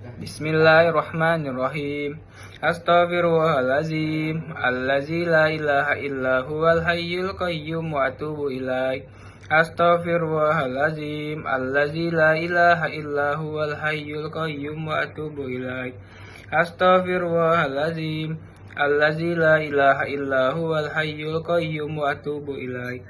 Bismillahirrahmanirrahim. Astaghfirullahalazim allazi la ilaha illa huwal hayyul qayyum wa atubu ilaih. Astaghfirullahalazim allazi la ilaha illa huwal hayyul qayyum wa atubu ilaih. Astaghfirullahalazim allazi la ilaha illa huwal hayyul qayyum wa atubu ilaih.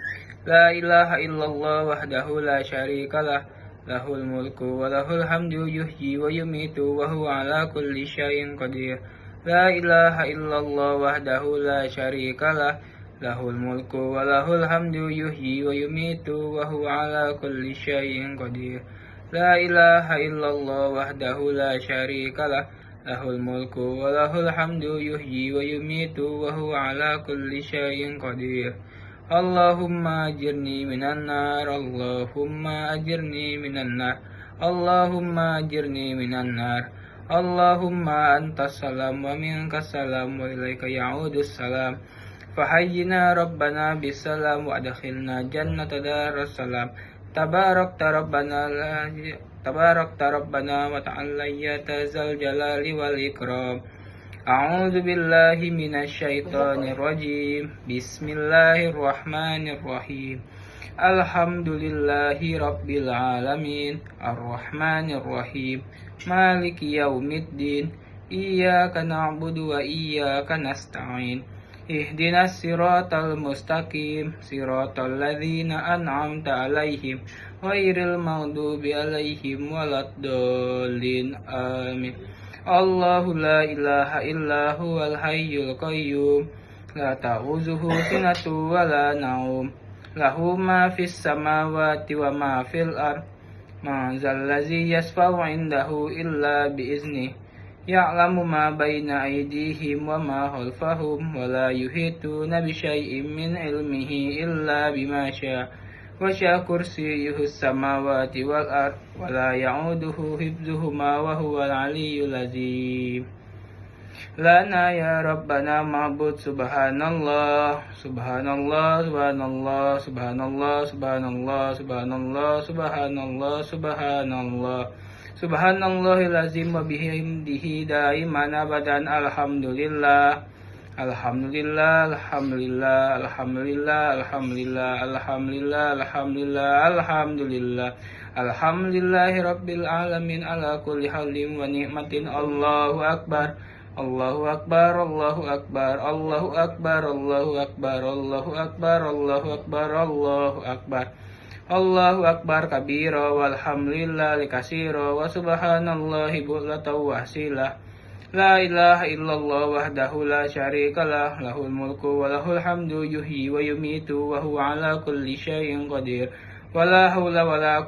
La ilaha illallah wahdahu la syarikalah, lahul mulku wa lahul hamdu yuhyi wa yumitu wa huwa ala kulli syai'in qadir. La ilaha illallah wahdahu la syarikalah, lahul mulku wa lahul hamdu yuhyi wa yumitu wa huwa ala kulli syai'in qadir. La ilaha illallah wahdahu la syarikalah, lahul mulku wa lahul hamdu yuhyi wa yumitu wa huwa ala kulli syai'in qadir. Allahumma ajirni minan nar, Allahumma ajirni minan nar, Allahumma ajirni minan nar. Allahumma antas salam wa minkas salam wa ilaika ya'udus salam. Fahayyina rabbana bisalam wa adkhilna jannata daras salam. Tabarakta rabbana wa ta'ala ya zal jalali wal ikram. A'udzu billahi minasyaitonir rajim. Bismillahirrahmanirrahim. Alhamdulillahi rabbil alamin. Arrahmanir rahim. Maliki yaumiddin. Iyyaka na'budu wa iyyaka nasta'in. Ihdinas siratal mustaqim. Siratal ladzina an'amta 'alaihim ghairil maghdubi 'alaihim waladdallin. Amin. Allahu la ilaha illa huwal hayyul qayyum, la ta'uzuhu sinatu wa la naum, lahu ma fis samawati wa ma fil ard. Man zal ladzi yashfa'u 'indahu illa bi izni, ya'lamu ma baina aydihim wa ma khalfahum wa la yuhituna bi syai'in min ilmihi illa bima syaa'. Wasya kursiyyuhus samawati wal ard wa la ya'uduhu hifdzuhuma wa huwal aliyyul azim. Lana ya rabbana ma'bud subhanallah subhanallah subhanallah subhanallah subhanallah subhanallah subhanallah subhanallah subhanallahil azim wa bihamdihi daiman abadan. Alhamdulillah. Alhamdulillah, alhamdulillah, alhamdulillah, alhamdulillah, alhamdulillah, alhamdulillah, alhamdulillah, alhamdulillahi rabbil alamin ala kulli halin wa ni'matin. Allahu akbar, Allahu akbar, Allahu akbar, Allahu akbar, Allahu akbar, Allahu akbar, Allahu akbar, Allahu akbar. Allahu akbar kabira walhamdulillahi katsira wa subhanallahi bu'latan wa asila. La ilaha illallah wahdahu la syarikalah, lahul mulku wa lahul hamdu yuhyi wa yumitu wa huwa ala kulli syai'in qadir. Wala haula wala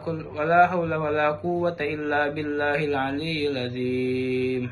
quwwata illa billahil aliyyil azim.